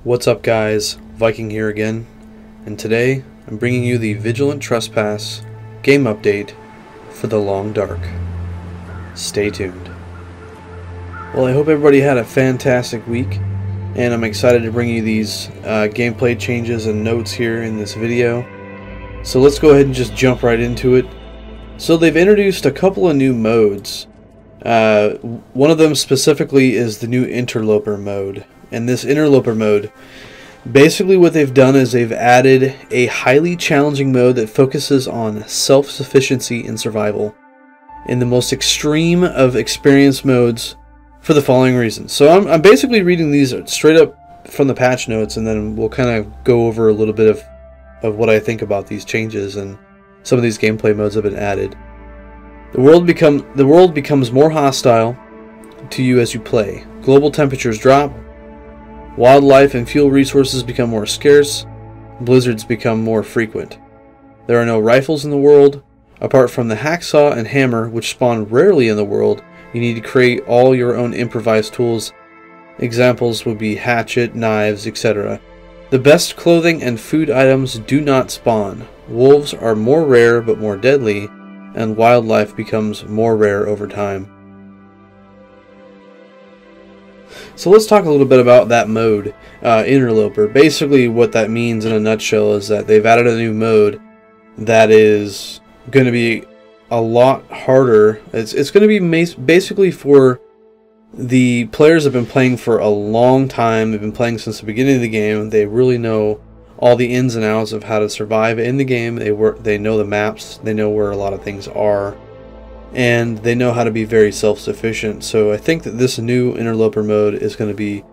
What's up guys, Viking here again, and today I'm bringing you the Vigilant Trespass game update for the Long Dark. Stay tuned. Well, I hope everybody had a fantastic week, and I'm excited to bring you these gameplay changes and notes here in this video. So let's go ahead and just jump right into it. So they've introduced a couple of new modes. One of them specifically is the new Interloper mode. And this Interloper mode, basically what they've done is they've added a highly challenging mode that focuses on self-sufficiency and survival in the most extreme of experience modes for the following reasons. So I'm basically reading these straight up from the patch notes, and then we'll kind of go over a little bit of what I think about these changes and some of these gameplay modes have been added. The world becomes more hostile to you as you play. Global temperatures drop. Wildlife and fuel resources become more scarce. Blizzards become more frequent. There are no rifles in the world. Apart from the hacksaw and hammer, which spawn rarely in the world, you need to create all your own improvised tools. Examples would be hatchet, knives, etc. The best clothing and food items do not spawn. Wolves are more rare but more deadly, and wildlife becomes more rare over time. So let's talk a little bit about that mode, Interloper. Basically what that means in a nutshell is that they've added a new mode that is going to be a lot harder. It's going to be basically for the players that have been playing for a long time. They've been playing since the beginning of the game. They really know all the ins and outs of how to survive in the game. They know the maps. They know where a lot of things are. And they know how to be very self-sufficient. So I think that this new Interloper mode is going to be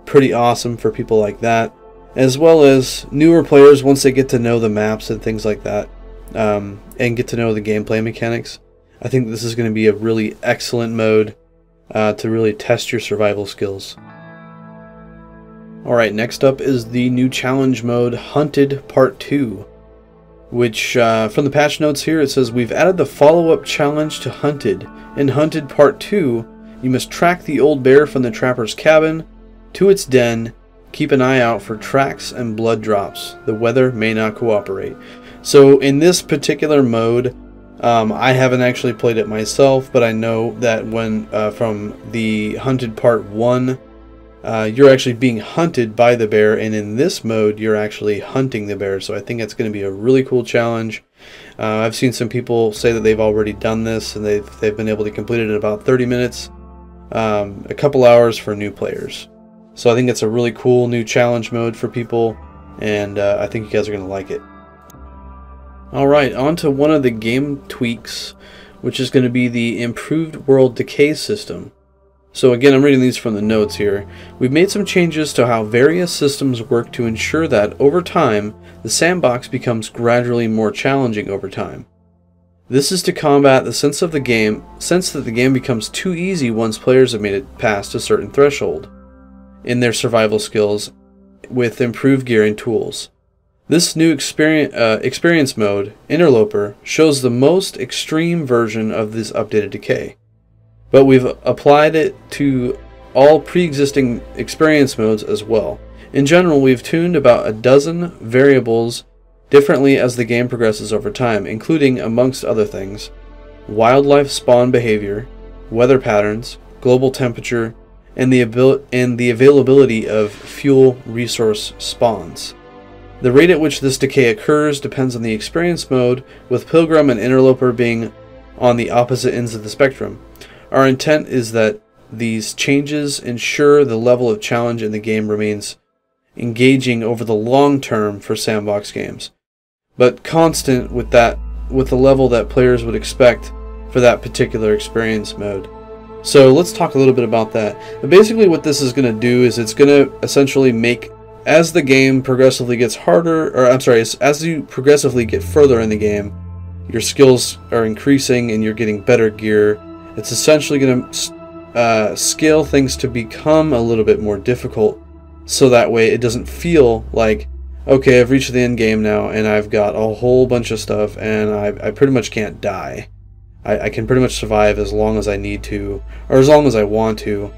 pretty awesome for people like that, as well as newer players once they get to know the maps and things like that, and get to know the gameplay mechanics. I think this is going to be a really excellent mode to really test your survival skills. Alright, next up is the new challenge mode, Hunted Part 2. Which, from the patch notes here, it says, we've added the follow-up challenge to Hunted. In Hunted Part 2, you must track the old bear from the trapper's cabin to its den. Keep an eye out for tracks and blood drops. The weather may not cooperate. So in this particular mode, I haven't actually played it myself, but I know that when from the Hunted Part 1, you're actually being hunted by the bear, and in this mode you're actually hunting the bear. So I think it's going to be a really cool challenge. I've seen some people say that they've already done this and they've been able to complete it in about 30 minutes, a couple hours for new players. So I think it's a really cool new challenge mode for people, and I think you guys are going to like it. Alright, on to one of the game tweaks, which is going to be the improved world decay system. So again, I'm reading these from the notes here. We've made some changes to how various systems work to ensure that, over time, the sandbox becomes gradually more challenging over time. This is to combat the sense that the game becomes too easy once players have made it past a certain threshold in their survival skills with improved gear and tools. This new experience mode, Interloper, shows the most extreme version of this updated Decay. But we've applied it to all pre-existing experience modes as well. In general, we've tuned about a dozen variables differently as the game progresses over time, including, amongst other things, wildlife spawn behavior, weather patterns, global temperature, and the availability of fuel resource spawns. The rate at which this decay occurs depends on the experience mode, with Pilgrim and Interloper being on the opposite ends of the spectrum. Our intent is that these changes ensure the level of challenge in the game remains engaging over the long term for sandbox games, but constant with the level that players would expect for that particular experience mode. So let's talk a little bit about that. But basically what this is going to do is it's going to essentially make, as the game progressively gets harder, or I'm sorry, as you progressively get further in the game, your skills are increasing and you're getting better gear. It's essentially going to scale things to become a little bit more difficult, so that way it doesn't feel like, okay, I've reached the end game now and I've got a whole bunch of stuff and I pretty much can't die. I can pretty much survive as long as I need to, or as long as I want to,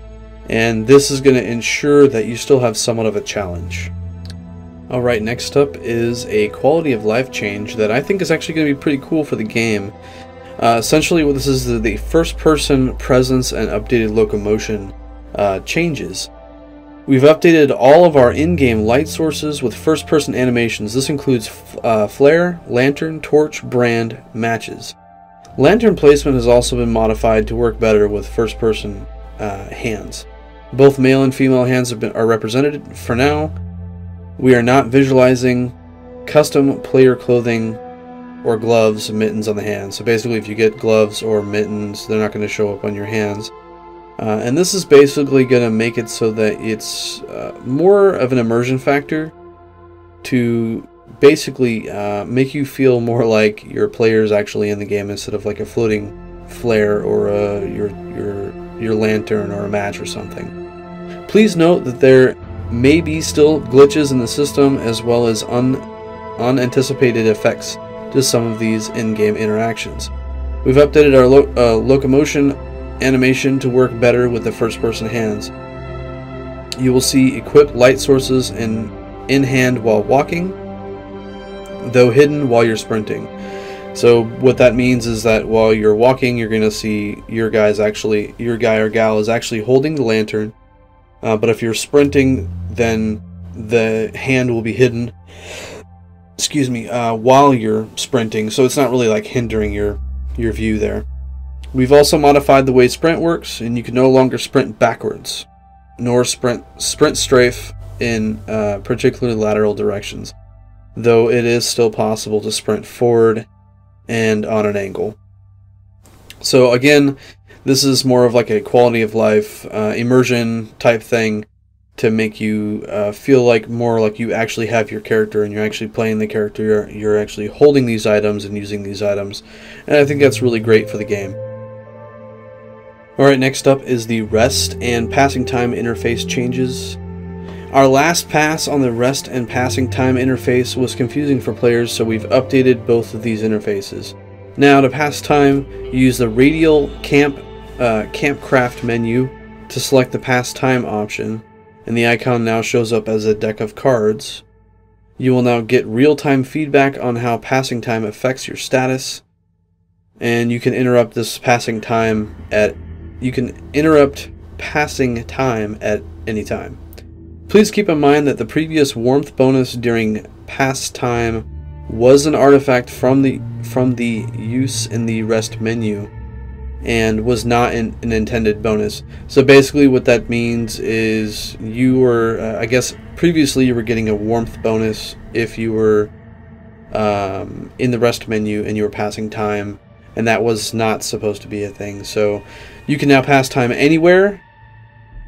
and this is going to ensure that you still have somewhat of a challenge. Alright, next up is a quality of life change that I think is actually going to be pretty cool for the game. Essentially, what this is the first-person presence and updated locomotion changes. We've updated all of our in-game light sources with first-person animations. This includes flare, lantern, torch, brand, matches. Lantern placement has also been modified to work better with first-person hands. Both male and female hands are represented for now. We are not visualizing custom player clothing or gloves, mittens on the hands. So basically, if you get gloves or mittens, they're not going to show up on your hands. And this is basically going to make it so that it's more of an immersion factor to basically make you feel more like your player's actually in the game instead of like a floating flare or your lantern or a match or something. Please note that there may be still glitches in the system as well as unanticipated effects to some of these in-game interactions. We've updated our locomotion animation to work better with the first-person hands. You will see equipped light sources in hand while walking, though hidden while you're sprinting. So what that means is that while you're walking, you're going to see your guy or gal is actually holding the lantern, but if you're sprinting, then the hand will be hidden, while you're sprinting, so it's not really like hindering your view there. We've also modified the way sprint works, and you can no longer sprint backwards, nor sprint strafe in particularly lateral directions, though it is still possible to sprint forward and on an angle. So again, this is more of like a quality of life immersion type thing to make you feel like more like you actually have your character and you're actually playing the character, you're actually holding these items and using these items, and I think that's really great for the game. Alright, next up is the rest and passing time interface changes. Our last pass on the rest and passing time interface was confusing for players, so we've updated both of these interfaces. Now, to pass time, you use the radial campcraft menu to select the pass time option, and the icon now shows up as a deck of cards. You will now get real-time feedback on how passing time affects your status, and you can interrupt this passing time at any time. Please keep in mind that the previous warmth bonus during pass time was an artifact from the use in the rest menu and was not an intended bonus. So basically what that means is you were, I guess previously you were getting a warmth bonus if you were in the rest menu and you were passing time, and that was not supposed to be a thing. So you can now pass time anywhere,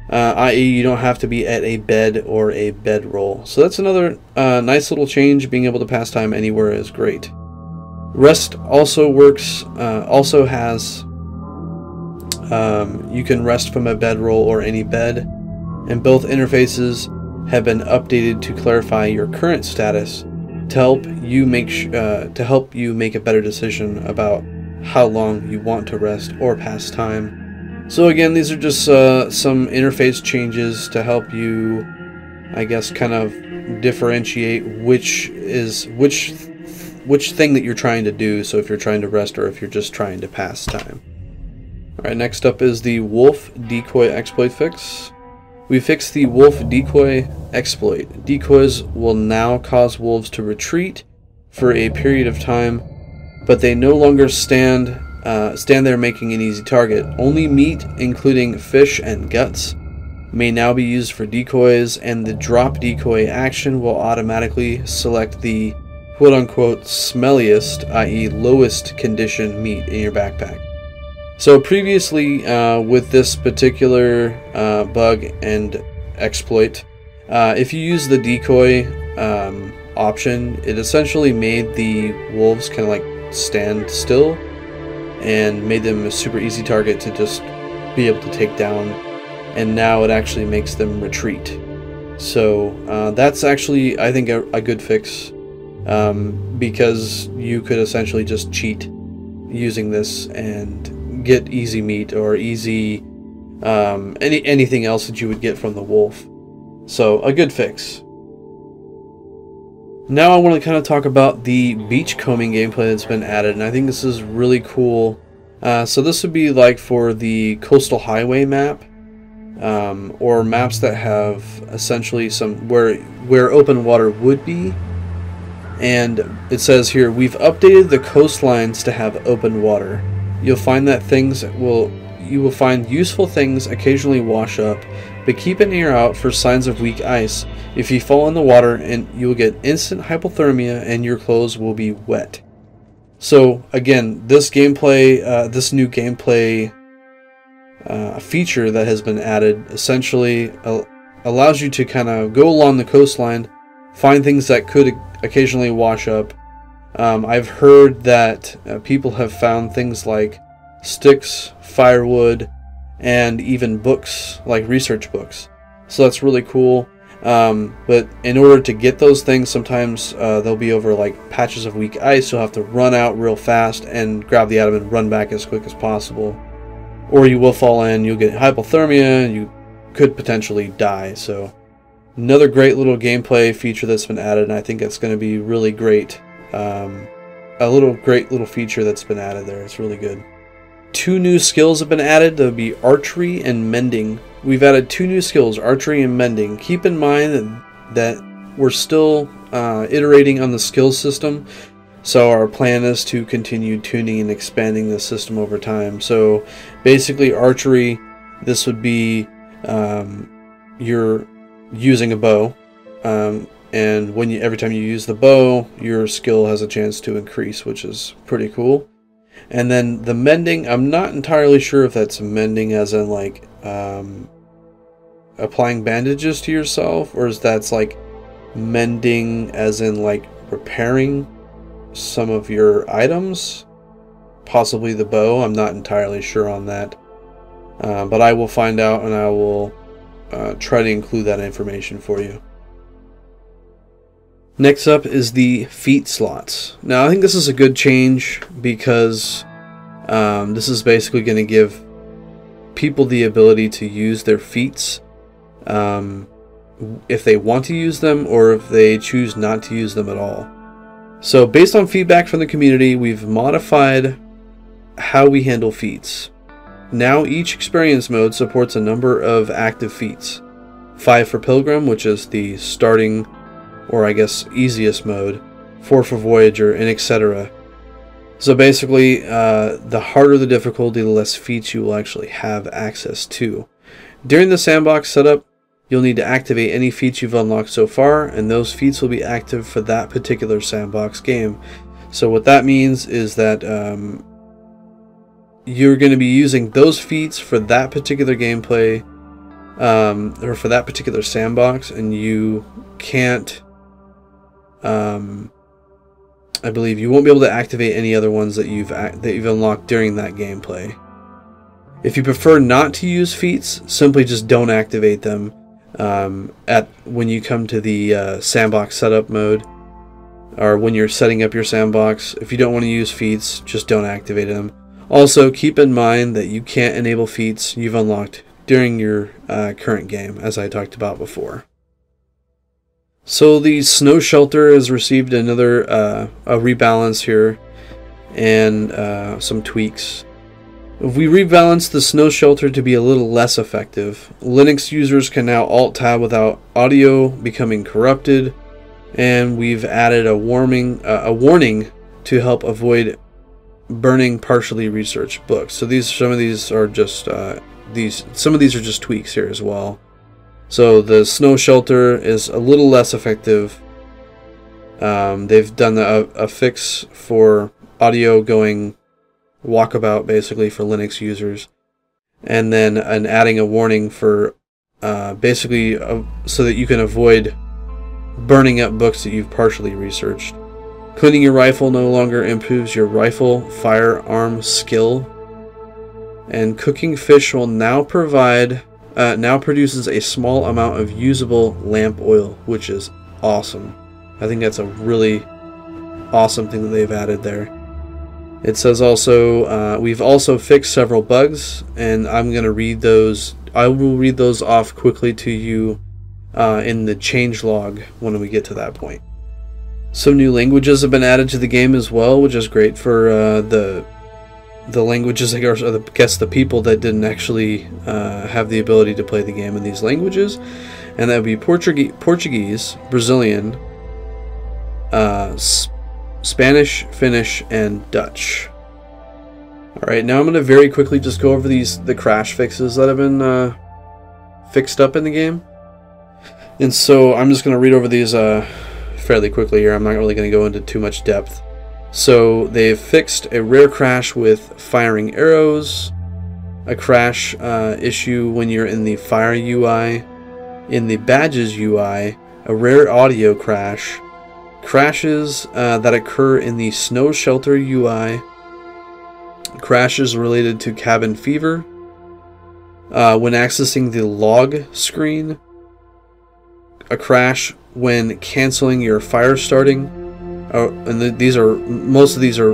i.e. you don't have to be at a bed or a bedroll. So that's another nice little change. Being able to pass time anywhere is great. Rest also works, you can rest from a bedroll or any bed, and both interfaces have been updated to clarify your current status to help you make a better decision about how long you want to rest or pass time. So again, these are just some interface changes to help you, I guess, kind of differentiate which thing that you're trying to do. So if you're trying to rest or if you're just trying to pass time. Alright, next up is the Wolf Decoy exploit fix. We fixed the Wolf Decoy exploit. Decoys will now cause wolves to retreat for a period of time, but they no longer stand there making an easy target. Only meat, including fish and guts, may now be used for decoys, and the drop decoy action will automatically select the quote-unquote smelliest, i.e. lowest condition meat in your backpack. So previously, with this particular bug and exploit, if you use the decoy option, it essentially made the wolves kind of like stand still and made them a super easy target to just be able to take down, and now it actually makes them retreat. So that's actually, I think, a good fix, because you could essentially just cheat using this and get easy meat or easy anything else that you would get from the wolf. So a good fix. Now I want to kind of talk about the beachcombing gameplay that's been added, and I think this is really cool. So this would be like for the coastal highway map, or maps that have essentially some where open water would be. And it says here, we've updated the coastlines to have open water. You'll find that you will find useful things occasionally wash up, but keep an ear out for signs of weak ice. If you fall in the water, and you will get instant hypothermia and your clothes will be wet. So again, this gameplay, this new gameplay feature that has been added essentially allows you to kind of go along the coastline, find things that could occasionally wash up. I've heard that people have found things like sticks, firewood, and even books, like research books. So that's really cool. But in order to get those things, sometimes they'll be over like patches of weak ice. You'll have to run out real fast and grab the item and run back as quick as possible. Or you will fall in, you'll get hypothermia, and you could potentially die. So another great little gameplay feature that's been added, and I think it's going to be really great. Great little feature that's been added there. It's really good. 2 new skills have been added. There'll be archery and mending. We've added 2 new skills, archery and mending. Keep in mind that we're still iterating on the skills system, so our plan is to continue tuning and expanding the system over time. So basically archery, this would be you're using a bow, and every time you use the bow, your skill has a chance to increase, which is pretty cool. And then the mending, I'm not entirely sure if that's mending as in like applying bandages to yourself, or is that's like mending as in like repairing some of your items, possibly the bow. I'm not entirely sure on that, but I will find out, and I will try to include that information for you. Next up is the feat slots. Now I think this is a good change because this is basically going to give people the ability to use their feats if they want to use them, or if they choose not to use them at all. So based on feedback from the community, we've modified how we handle feats. Now each experience mode supports a number of active feats. 5 for Pilgrim, which is the starting, or I guess easiest mode, 4 for Voyager, and etc. So basically, the harder the difficulty, the less feats you will actually have access to. During the sandbox setup, you'll need to activate any feats you've unlocked so far, and those feats will be active for that particular sandbox game. So what that means is that you're going to be using those feats for that particular gameplay, or for that particular sandbox, and you can't, I believe you won't be able to activate any other ones that you've unlocked during that gameplay. If you prefer not to use feats, simply just don't activate them when you come to the sandbox setup mode, or when you're setting up your sandbox. If you don't want to use feats, just don't activate them. Also, keep in mind that you can't enable feats you've unlocked during your current game, as I talked about before. So the snow shelter has received another a rebalance here, and some tweaks. We rebalanced the snow shelter to be a little less effective. Linux users can now alt-tab without audio becoming corrupted, and we've added a warning to help avoid burning partially researched books. So some of these are just tweaks here as well. So the snow shelter is a little less effective. They've done a fix for audio going walkabout, basically, for Linux users, and then adding a warning for basically so that you can avoid burning up books that you've partially researched. Cleaning your rifle no longer improves your rifle firearm skill, and cooking fish will now produces a small amount of usable lamp oil, which is awesome. I think that's a really awesome thing that they've added there. It says also, we've also fixed several bugs, and I'm going to read those. I will read those off quickly to you in the change log when we get to that point. Some new languages have been added to the game as well, which is great for the languages, I guess the people that didn't actually have the ability to play the game in these languages. And that would be Portuguese, Brazilian, Spanish, Finnish, and Dutch. Alright, now I'm going to very quickly just go over the crash fixes that have been fixed up in the game. And so I'm just going to read over these fairly quickly here. I'm not really going to go into too much depth. So they've fixed a rare crash with firing arrows, a crash issue when you're in the fire UI, in the badges UI, a rare audio crash, crashes that occur in the snow shelter UI, crashes related to cabin fever, when accessing the log screen, a crash when canceling your fire starting, and most of these are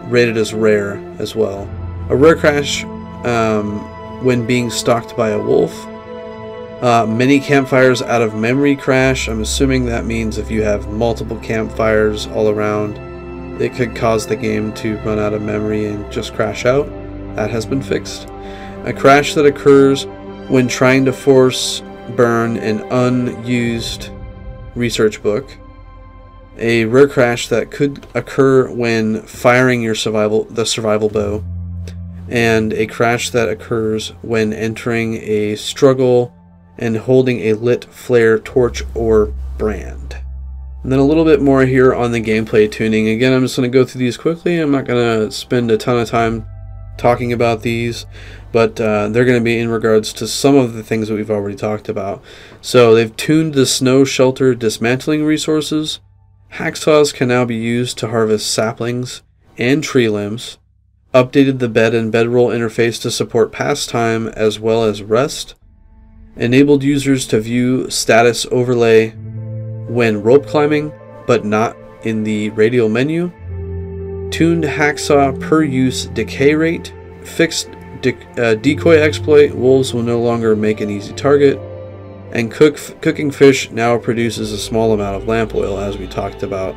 rated as rare as well. A rare crash when being stalked by a wolf. Many campfires out of memory crash. I'm assuming that means if you have multiple campfires all around, it could cause the game to run out of memory and just crash out. That has been fixed. A crash that occurs when trying to force burn an unused research book. A rare crash that could occur when firing your survival bow. And a crash that occurs when entering a struggle and holding a lit flare, torch, or brand. And then a little bit more here on the gameplay tuning. Again, I'm just going to go through these quickly. I'm not going to spend a ton of time talking about these, but they're going to be in regards to some of the things that we've already talked about. So they've tuned the snow shelter dismantling resources. Hacksaws can now be used to harvest saplings and tree limbs. Updated the bed and bedroll interface to support pastime as well as rest. Enabled users to view status overlay when rope climbing, but not in the radial menu. Tuned hacksaw per use decay rate. Fixed decoy exploit. Wolves will no longer make an easy target. And cooking fish now produces a small amount of lamp oil, as we talked about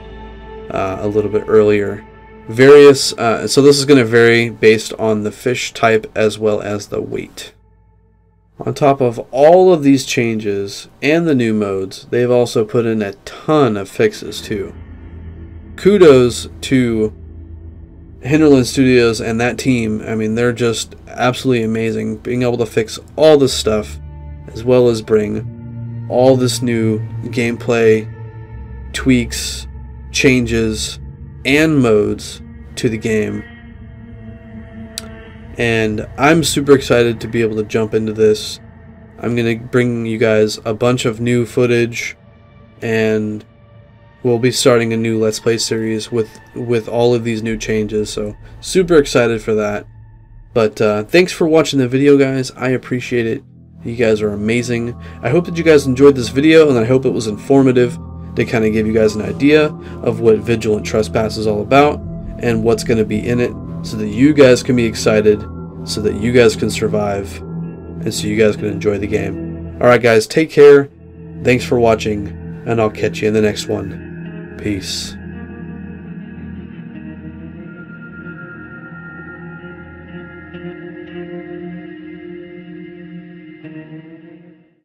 a little bit earlier. So this is going to vary based on the fish type as well as the weight. On top of all of these changes and the new modes, they've also put in a ton of fixes too. Kudos to Hinterland Studios and that team. I mean, they're just absolutely amazing, being able to fix all this stuff as well as bring all this new gameplay tweaks, changes, and modes to the game. And I'm super excited to be able to jump into this. I'm going to bring you guys a bunch of new footage, and we'll be starting a new Let's Play series with all of these new changes. So super excited for that. But thanks for watching the video, guys. I appreciate it. You guys are amazing. I hope that you guys enjoyed this video, and I hope it was informative to kind of give you guys an idea of what Vigilant Trespass is all about and what's going to be in it, so that you guys can be excited, so that you guys can survive, and so you guys can enjoy the game. Alright guys, take care, thanks for watching, and I'll catch you in the next one. Peace.